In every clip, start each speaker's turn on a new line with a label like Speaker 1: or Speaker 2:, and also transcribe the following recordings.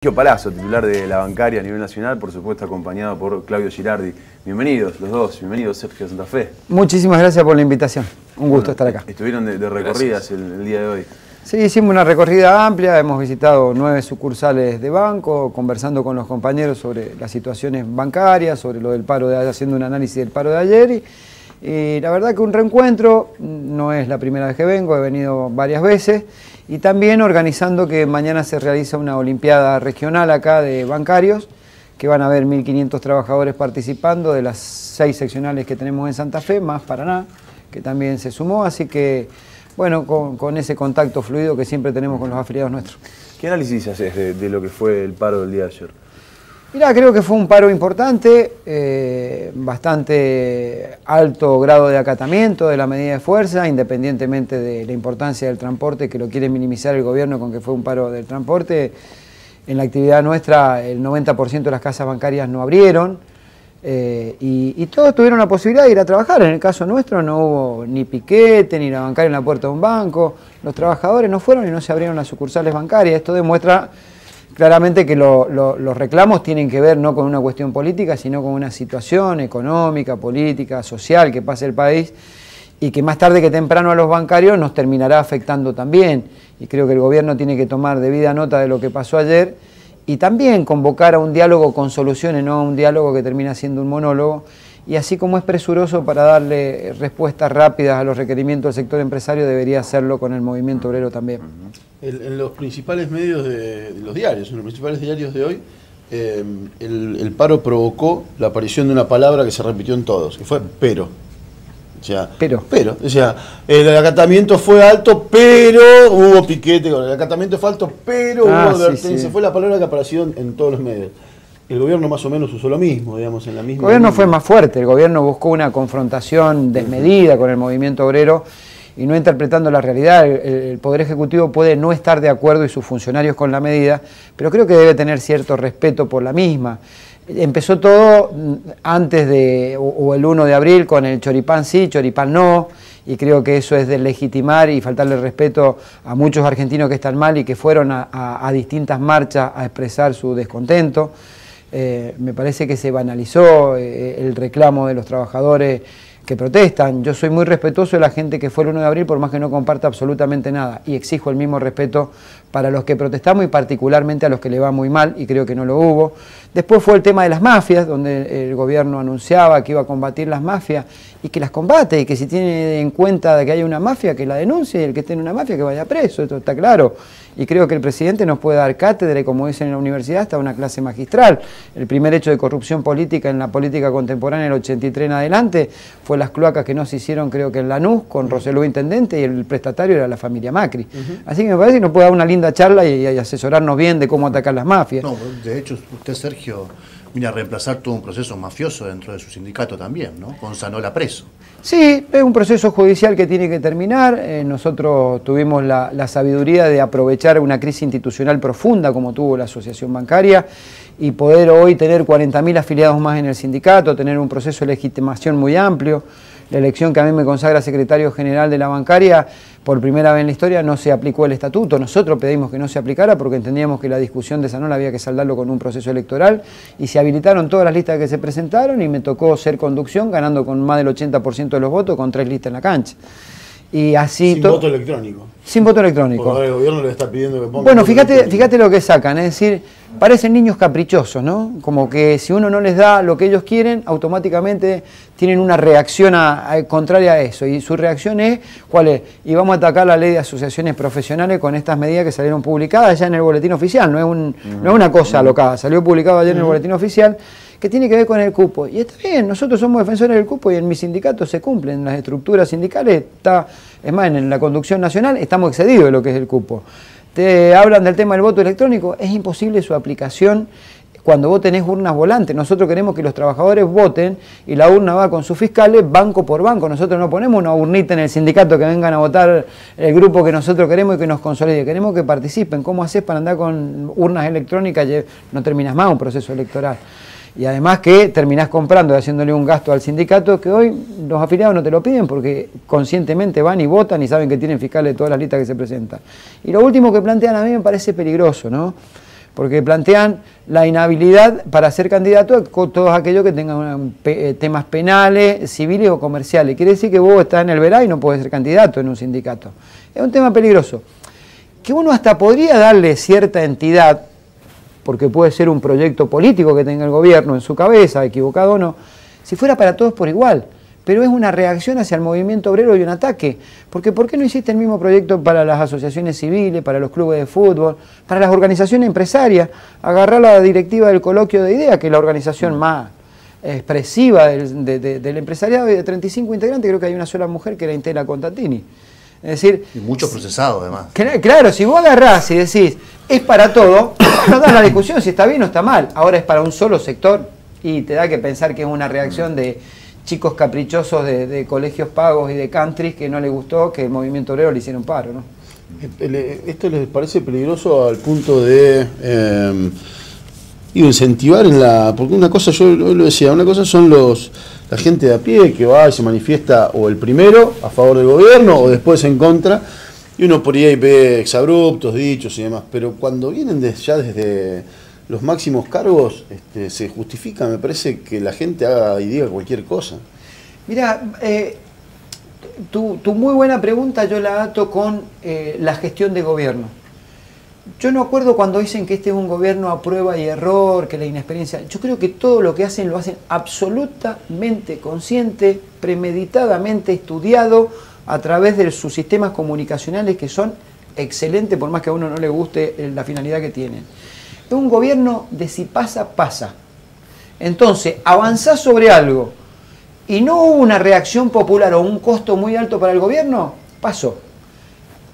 Speaker 1: Sergio Palazzo, titular de la bancaria a nivel nacional, por supuesto acompañado por Claudio Girardi. Bienvenidos los dos, bienvenidos Sergio Santa Fe.
Speaker 2: Muchísimas gracias por la invitación, un gusto estar acá.
Speaker 1: Estuvieron de recorridas el día de hoy.
Speaker 2: Sí, hicimos una recorrida amplia, hemos visitado 9 sucursales de banco, conversando con los compañeros sobre las situaciones bancarias, sobre lo del paro de ayer, haciendo un análisis del paro de ayer y la verdad que un reencuentro, no es la primera vez que vengo, he venido varias veces, y también organizando que mañana se realiza una olimpiada regional acá de bancarios, que van a haber 1.500 trabajadores participando de las 6 seccionales que tenemos en Santa Fe, más Paraná, que también se sumó, así que bueno, con ese contacto fluido que siempre tenemos con los afiliados nuestros.
Speaker 1: ¿Qué análisis haces de lo que fue el paro del día de ayer?
Speaker 2: Mirá, creo que fue un paro importante, bastante alto grado de acatamiento de la medida de fuerza, independientemente de la importancia del transporte, que lo quiere minimizar el gobierno con que fue un paro del transporte. En la actividad nuestra el 90% de las casas bancarias no abrieron y todos tuvieron la posibilidad de ir a trabajar. En el caso nuestro no hubo ni piquete, ni la bancaria en la puerta de un banco. Los trabajadores no fueron y no se abrieron las sucursales bancarias. Esto demuestra claramente que los reclamos tienen que ver no con una cuestión política, sino con una situación económica, política, social que pasa el país y que más tarde que temprano a los bancarios nos terminará afectando también. Y creo que el gobierno tiene que tomar debida nota de lo que pasó ayer y también convocar a un diálogo con soluciones, no a un diálogo que termina siendo un monólogo. Y así como es presuroso para darle respuestas rápidas a los requerimientos del sector empresario, debería hacerlo con el movimiento obrero también.
Speaker 3: En los principales medios de los diarios, en los principales diarios de hoy, el paro provocó la aparición de una palabra que se repitió en todos, que fue pero. O sea, o sea, el acatamiento fue alto, pero hubo piquete, el acatamiento fue alto, pero hubo advertencia. Sí. Fue la palabra que apareció en todos los medios. El gobierno más o menos usó lo mismo, digamos, en la misma...
Speaker 2: El gobierno fue más fuerte, el gobierno buscó una confrontación desmedida con el movimiento obrero y no interpretando la realidad. El Poder Ejecutivo puede no estar de acuerdo y sus funcionarios con la medida, pero creo que debe tener cierto respeto por la misma. Empezó todo antes de, o el 1 de abril, con el choripán sí, choripán no, y creo que eso es deslegitimar y faltarle respeto a muchos argentinos que están mal y que fueron a distintas marchas a expresar su descontento. Me parece que se banalizó el reclamo de los trabajadores que protestan. Yo soy muy respetuoso de la gente que fue el 1 de abril, por más que no comparta absolutamente nada, y exijo el mismo respeto para los que protestamos y particularmente a los que le va muy mal, y creo que no lo hubo. Después fue el tema de las mafias, donde el gobierno anunciaba que iba a combatir las mafias y que las combate, y que si tiene en cuenta de que hay una mafia, que la denuncie, y el que esté en una mafia que vaya preso, esto está claro. Y creo que el presidente nos puede dar cátedra y, como dicen en la universidad, hasta una clase magistral. El primer hecho de corrupción política en la política contemporánea, el 83 en adelante, fue las cloacas que no se hicieron, creo que en Lanús, con Roseló intendente, y el prestatario era la familia Macri. Así que me parece que nos puede dar una linda charla y asesorarnos bien de cómo atacar las mafias.
Speaker 4: No, de hecho, usted, Sergio, viene a reemplazar todo un proceso mafioso dentro de su sindicato también, ¿no? Con Zanola preso.
Speaker 2: Sí, es un proceso judicial que tiene que terminar. Nosotros tuvimos la sabiduría de aprovechar una crisis institucional profunda como tuvo la asociación bancaria y poder hoy tener 40.000 afiliados más en el sindicato, tener un proceso de legitimación muy amplio. La elección que a mí me consagra secretario general de la bancaria, por primera vez en la historia no se aplicó el estatuto. Nosotros pedimos que no se aplicara porque entendíamos que la discusión de Zanola había que saldarlo con un proceso electoral y se habilitaron todas las listas que se presentaron y me tocó ser conducción ganando con más del 80% de los votos con 3 listas en la cancha. Y así
Speaker 3: sin voto electrónico.
Speaker 2: Sin voto electrónico.
Speaker 3: Porque el gobierno le está pidiendo que ponga.
Speaker 2: Bueno, fíjate lo que sacan, es decir, parecen niños caprichosos, ¿no? Como que si uno no les da lo que ellos quieren, automáticamente tienen una reacción contraria a eso. Y su reacción es, ¿cuál es? Y vamos a atacar la ley de asociaciones profesionales con estas medidas que salieron publicadas ya en el boletín oficial, no es una cosa alocada, salió publicado ayer en el boletín oficial, que tiene que ver con el cupo. Y está bien, nosotros somos defensores del cupo y en mi sindicato se cumplen las estructuras sindicales, es más, en la conducción nacional estamos excedidos de lo que es el cupo. Te hablan del tema del voto electrónico, es imposible su aplicación cuando vos tenés urnas volantes. Nosotros queremos que los trabajadores voten y la urna va con sus fiscales banco por banco. Nosotros no ponemos una urnita en el sindicato que vengan a votar el grupo que nosotros queremos y que nos consolide. Queremos que participen. ¿Cómo haces para andar con urnas electrónicas? No terminas más un proceso electoral. Y además que terminás comprando y haciéndole un gasto al sindicato que hoy los afiliados no te lo piden porque conscientemente van y votan y saben que tienen fiscales de todas las listas que se presentan. Y lo último que plantean a mí me parece peligroso, ¿no? porque plantean la inhabilidad para ser candidato a todos aquellos que tengan temas penales, civiles o comerciales. Quiere decir que vos estás en el verá y no podés ser candidato en un sindicato. Es un tema peligroso, que uno hasta podría darle cierta entidad, porque puede ser un proyecto político que tenga el gobierno en su cabeza, equivocado o no, si fuera para todos por igual. Pero es una reacción hacia el movimiento obrero y un ataque. Porque ¿por qué no hiciste el mismo proyecto para las asociaciones civiles, para los clubes de fútbol, para las organizaciones empresarias? Agarrar la directiva del coloquio de ideas, que es la organización más expresiva del empresariado, y de 35 integrantes creo que hay una sola mujer, que era Intela Contatini. Es decir,
Speaker 4: y mucho procesado además.
Speaker 2: Claro, si vos agarrás y decís, es para todo, no das la discusión si está bien o está mal. Ahora es para un solo sector y te da que pensar que es una reacción de chicos caprichosos de colegios pagos y de countries que no les gustó que el movimiento obrero le hiciera un paro, ¿no?
Speaker 3: ¿Esto les parece peligroso al punto de incentivar porque una cosa, yo lo decía, una cosa son la gente de a pie que va y se manifiesta o el primero a favor del gobierno o después en contra, y uno por ahí ve exabruptos, dichos y demás, pero cuando vienen ya desde los máximos cargos, se justifica, me parece, que la gente haga y diga cualquier cosa.
Speaker 2: Mira, tu muy buena pregunta yo la ato con la gestión de gobierno. Yo no acuerdo cuando dicen que este es un gobierno a prueba y error, que la inexperiencia. Yo creo que todo lo que hacen lo hacen absolutamente consciente, premeditadamente estudiado a través de sus sistemas comunicacionales, que son excelentes, por más que a uno no le guste la finalidad que tienen. Es un gobierno de si pasa, pasa. Entonces, avanzás sobre algo y no hubo una reacción popular o un costo muy alto para el gobierno, pasó.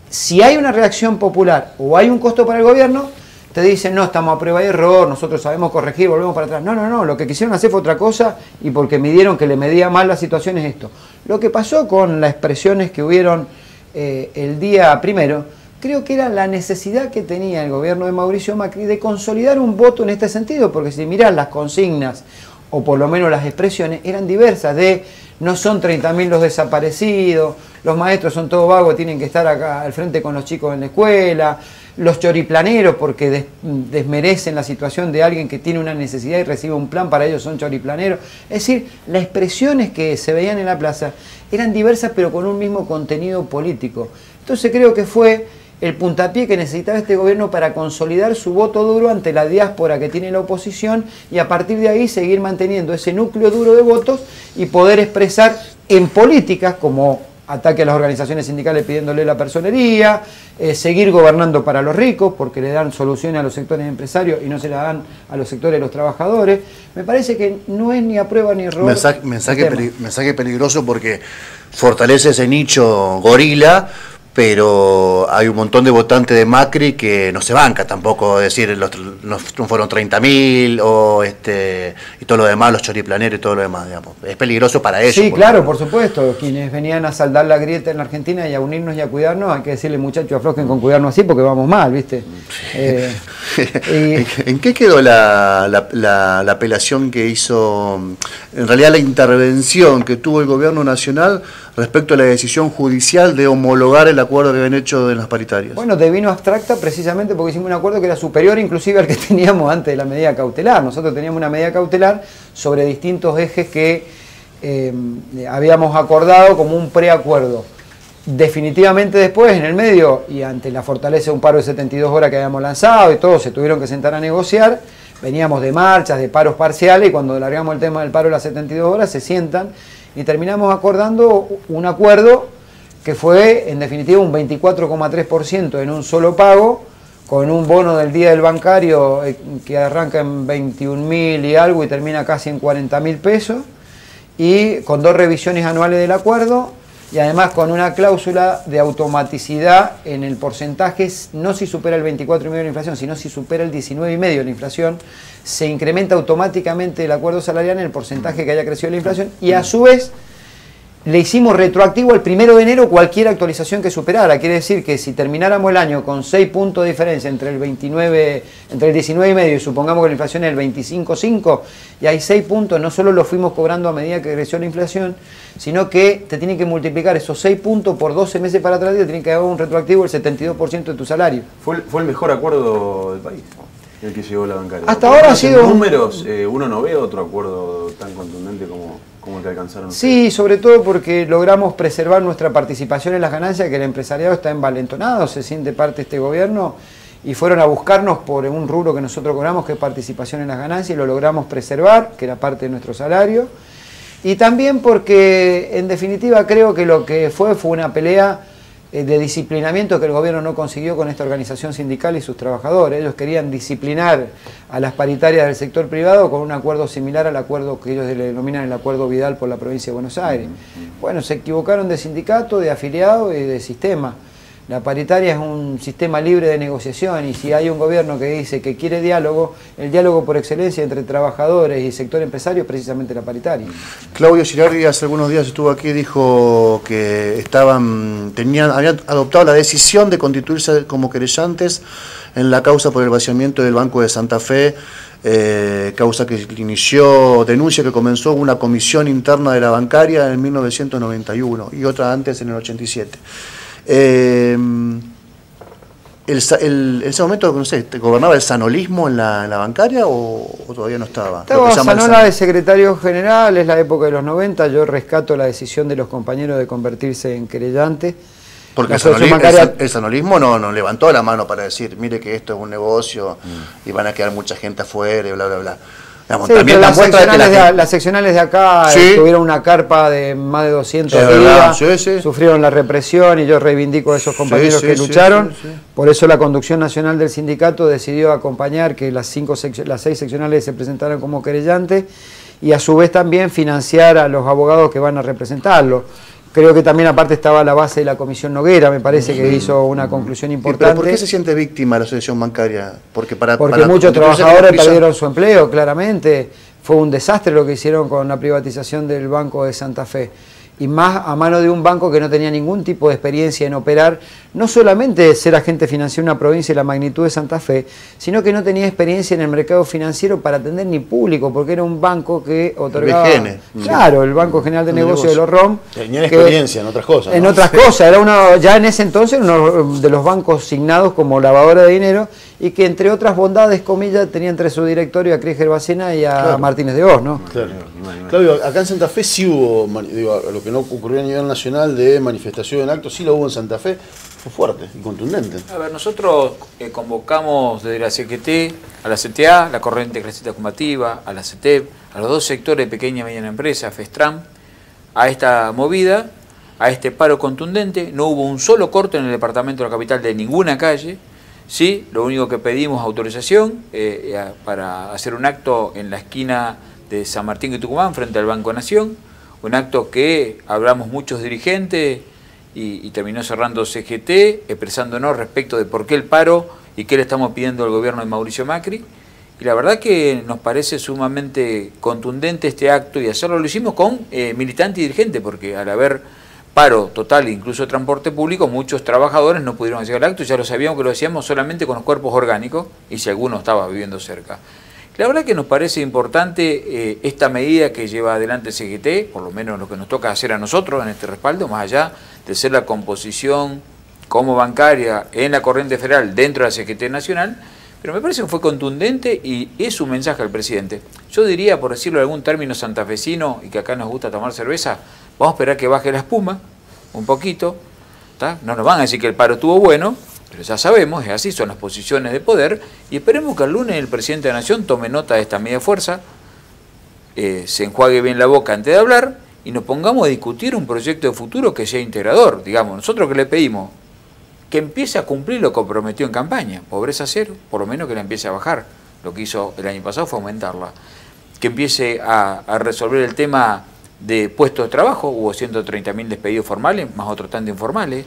Speaker 2: Si hay una reacción popular o hay un costo para el gobierno, te dicen, no, estamos a prueba y error, nosotros sabemos corregir, volvemos para atrás. No, lo que quisieron hacer fue otra cosa y porque midieron que le medía mal la situación es esto. Lo que pasó con las expresiones que hubieron el día primero, creo que era la necesidad que tenía el gobierno de Mauricio Macri de consolidar un voto en este sentido, porque si mirás las consignas, o por lo menos las expresiones, eran diversas, de no son 30.000 los desaparecidos, los maestros son todos vagos, tienen que estar acá al frente con los chicos en la escuela, los choriplaneros porque desmerecen la situación de alguien que tiene una necesidad y recibe un plan, para ellos son choriplaneros. Es decir, las expresiones que se veían en la plaza eran diversas pero con un mismo contenido político. Entonces creo que fue el puntapié que necesitaba este gobierno para consolidar su voto duro ante la diáspora que tiene la oposición y a partir de ahí seguir manteniendo ese núcleo duro de votos y poder expresar en políticas como ataque a las organizaciones sindicales pidiéndole la personería, seguir gobernando para los ricos porque le dan soluciones a los sectores empresarios y no se la dan a los sectores de los trabajadores. Me parece que no es ni a prueba ni error.
Speaker 4: Mensaje peligroso porque fortalece ese nicho gorila, pero hay un montón de votantes de Macri que no se banca tampoco, es decir, no fueron 30.000 y todo lo demás, los choriplaneros y todo lo demás, digamos. Es peligroso para ellos.
Speaker 2: Sí, claro, por supuesto. Quienes venían a saldar la grieta en la Argentina y a unirnos y a cuidarnos, hay que decirle, muchachos, aflojen con cuidarnos así porque vamos mal, ¿viste?
Speaker 4: ¿En qué quedó la apelación que hizo, en realidad la intervención que tuvo el gobierno nacional respecto a la decisión judicial de homologar el acuerdo que habían hecho en las paritarias?
Speaker 2: Bueno, devino abstracta precisamente porque hicimos un acuerdo que era superior inclusive al que teníamos antes de la medida cautelar. Nosotros teníamos una medida cautelar sobre distintos ejes que habíamos acordado como un preacuerdo. Definitivamente después, en el medio, y ante la fortaleza de un paro de 72 horas que habíamos lanzado y todos se tuvieron que sentar a negociar, veníamos de marchas, de paros parciales, y cuando largamos el tema del paro de las 72 horas se sientan y terminamos acordando un acuerdo que fue en definitiva un 24,3% en un solo pago, con un bono del día del bancario que arranca en 21.000 y algo y termina casi en 40.000 pesos, y con 2 revisiones anuales del acuerdo, y además con una cláusula de automaticidad en el porcentaje, no si supera el 24,5% de la inflación, sino si supera el 19,5% de la inflación, se incrementa automáticamente el acuerdo salarial en el porcentaje que haya crecido la inflación, y a su vez le hicimos retroactivo al 1 de enero cualquier actualización que superara. Quiere decir que si termináramos el año con 6 puntos de diferencia entre el 19,5 y supongamos que la inflación es el 25,5 y hay 6 puntos, no solo los fuimos cobrando a medida que creció la inflación, sino que te tienen que multiplicar esos 6 puntos por 12 meses para atrás y te tienen que dar un retroactivo del 72% de tu salario.
Speaker 1: ¿Fue el mejor acuerdo del país? el que llegó la bancaria.
Speaker 2: Hasta ahora ha sido
Speaker 1: números, uno no ve otro acuerdo tan contundente como el que alcanzaron.
Speaker 2: Sí, sobre todo porque logramos preservar nuestra participación en las ganancias, que el empresariado está envalentonado, se siente parte de este gobierno, y fueron a buscarnos por un rubro que nosotros cobramos, que es participación en las ganancias, y lo logramos preservar, que era parte de nuestro salario. Y también porque, en definitiva, creo que lo que fue una pelea de disciplinamiento que el gobierno no consiguió con esta organización sindical y sus trabajadores. Ellos querían disciplinar a las paritarias del sector privado con un acuerdo similar al acuerdo que ellos le denominan el Acuerdo Vidal por la provincia de Buenos Aires. Bueno, se equivocaron de sindicato, de afiliado y de sistema. La paritaria es un sistema libre de negociación, y si hay un gobierno que dice que quiere diálogo, el diálogo por excelencia entre trabajadores y sector empresario es precisamente la paritaria.
Speaker 4: Claudio Girardi hace algunos días estuvo aquí y dijo que habían adoptado la decisión de constituirse como querellantes en la causa por el vaciamiento del Banco de Santa Fe, causa que denuncia que comenzó una comisión interna de la bancaria en 1991 y otra antes en el 87. En ese momento, no sé, ¿gobernaba el sanolismo en la bancaria o todavía no estaba?
Speaker 2: Estaba Sanola de secretario general, es la época de los 90, yo rescato la decisión de los compañeros de convertirse en querellante.
Speaker 4: Porque el sanolismo no levantó la mano para decir, mire que esto es un negocio y van a quedar mucha gente afuera y bla, bla, bla. Digamos,
Speaker 2: sí,
Speaker 4: también
Speaker 2: las seccionales de acá tuvieron una carpa de más de 200 días, sufrieron la represión, y yo reivindico a esos compañeros que lucharon. Por eso la conducción nacional del sindicato decidió acompañar que las 6 seccionales se presentaran como querellantes, y a su vez también financiar a los abogados que van a representarlo. Creo que también aparte estaba la base de la Comisión Noguera, me parece que hizo una conclusión importante.
Speaker 4: ¿Pero por qué se siente víctima la asociación bancaria? Porque
Speaker 2: muchos trabajadores perdieron su empleo, claramente. Fue un desastre lo que hicieron con la privatización del Banco de Santa Fe. Y más a mano de un banco que no tenía ningún tipo de experiencia en operar, no solamente ser agente financiero en una provincia de la magnitud de Santa Fe, sino que no tenía experiencia en el mercado financiero para atender ni público, porque era un banco que otorgaba... Claro, el Banco General de Negocios de los ROM.
Speaker 3: Tenía experiencia en otras cosas, ¿no?
Speaker 2: En otras cosas, era uno, ya en ese entonces, uno de los bancos signados como lavadora de dinero, y que entre otras bondades, comillas, tenía entre su directorio a Cris Gervasena y a Martínez de Oz, ¿no?
Speaker 3: Claro. Claudio, acá en Santa Fe sí hubo, lo que no ocurrió a nivel nacional de manifestación en actos, sí lo hubo en Santa Fe, fue fuerte y contundente.
Speaker 5: A ver, nosotros convocamos desde la CGT a la CTA, la Corriente Clasista Combativa, a la CETEP, a los 2 sectores de pequeña y mediana empresa, FESTRAM, a esta movida, a este paro contundente. No hubo un solo corte en el departamento de la capital de ninguna calle. Sí, lo único que pedimos autorización para hacer un acto en la esquina de San Martín y Tucumán frente al Banco Nación, un acto que hablamos muchos dirigentes y terminó cerrando CGT, expresándonos respecto de por qué el paro y qué le estamos pidiendo al gobierno de Mauricio Macri. Y la verdad que nos parece sumamente contundente este acto, y hacerlo lo hicimos con militantes y dirigentes, porque al haber paro total, incluso transporte público, muchos trabajadores no pudieron llegar al acto, ya lo sabíamos que lo hacíamos solamente con los cuerpos orgánicos y si alguno estaba viviendo cerca. La verdad que nos parece importante esta medida que lleva adelante el CGT, por lo menos lo que nos toca hacer a nosotros en este respaldo, más allá de ser la composición como bancaria en la corriente federal dentro de la CGT nacional, pero me parece que fue contundente y es un mensaje al presidente. Yo diría, por decirlo de algún término santafesino, y que acá nos gusta tomar cerveza, vamos a esperar que baje la espuma un poquito, ¿tá? No nos van a decir que el paro estuvo bueno, pero ya sabemos, es así, son las posiciones de poder, y esperemos que el lunes el presidente de la Nación tome nota de esta medida de fuerza, se enjuague bien la boca antes de hablar, y nos pongamos a discutir un proyecto de futuro que sea integrador. Digamos, nosotros que le pedimos que empiece a cumplir lo que prometió en campaña, pobreza cero, por lo menos que la empiece a bajar. Lo que hizo el año pasado fue aumentarla. Que empiece a resolver el tema de puestos de trabajo, hubo 130.000 despedidos formales, más otros tanto informales.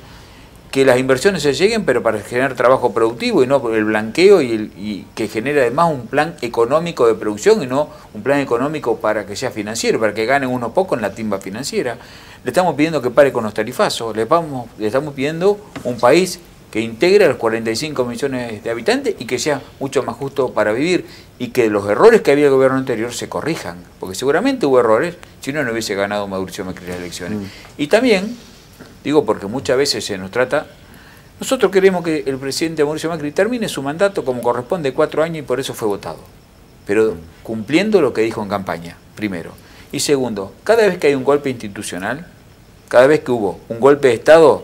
Speaker 5: Que las inversiones se lleguen, pero para generar trabajo productivo y no el blanqueo, y que genere además un plan económico de producción y no un plan económico para que sea financiero, para que ganen unos pocos en la timba financiera. Le estamos pidiendo que pare con los tarifazos, le estamos pidiendo un país que integre a los 45 millones de habitantes y que sea mucho más justo para vivir, y que los errores que había el gobierno anterior se corrijan, porque seguramente hubo errores si no hubiese ganado Mauricio Macri las elecciones. Y también, digo porque muchas veces se nos trata, Nosotros queremos que el presidente Mauricio Macri termine su mandato como corresponde, 4 años, y por eso fue votado. Pero cumpliendo lo que dijo en campaña, primero. Y segundo, cada vez que hay un golpe institucional, cada vez que hubo un golpe de Estado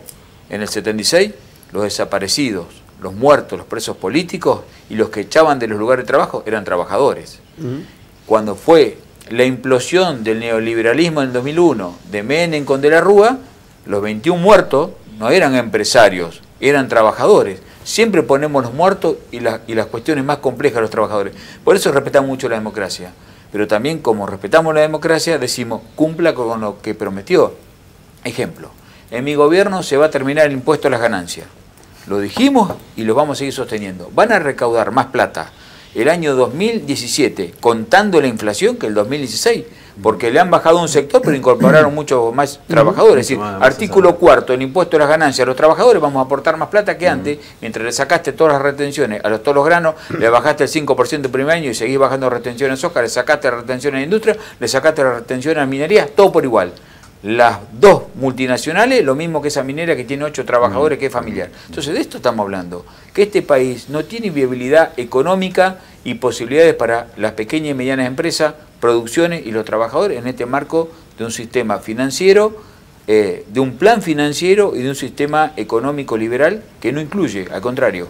Speaker 5: en el 76, los desaparecidos, los muertos, los presos políticos y los que echaban de los lugares de trabajo eran trabajadores. Cuando fue la implosión del neoliberalismo en el 2001, de Menem con De la Rúa, los 21 muertos no eran empresarios, eran trabajadores. Siempre ponemos los muertos y las cuestiones más complejas de los trabajadores. Por eso respetamos mucho la democracia. Pero también, como respetamos la democracia, decimos, cumpla con lo que prometió. Ejemplo, en mi gobierno se va a terminar el impuesto a las ganancias. Lo dijimos y lo vamos a seguir sosteniendo. Van a recaudar más plata el año 2017, contando la inflación, que el 2016, porque le han bajado un sector, pero incorporaron muchos más trabajadores. Es decir, artículo 4, el impuesto a las ganancias a los trabajadores, vamos a aportar más plata que antes, mientras le sacaste todas las retenciones a todos los granos, le bajaste el 5% el primer año y seguís bajando retenciones en soja, le sacaste retenciones en industria, le sacaste la retención en minería, todo por igual. Las dos multinacionales, lo mismo que esa minera que tiene 8 trabajadores, que es familiar. Entonces, de esto estamos hablando, que este país no tiene viabilidad económica y posibilidades para las pequeñas y medianas empresas, producciones y los trabajadores en este marco de un sistema financiero, de un plan financiero y de un sistema económico liberal que no incluye, al contrario,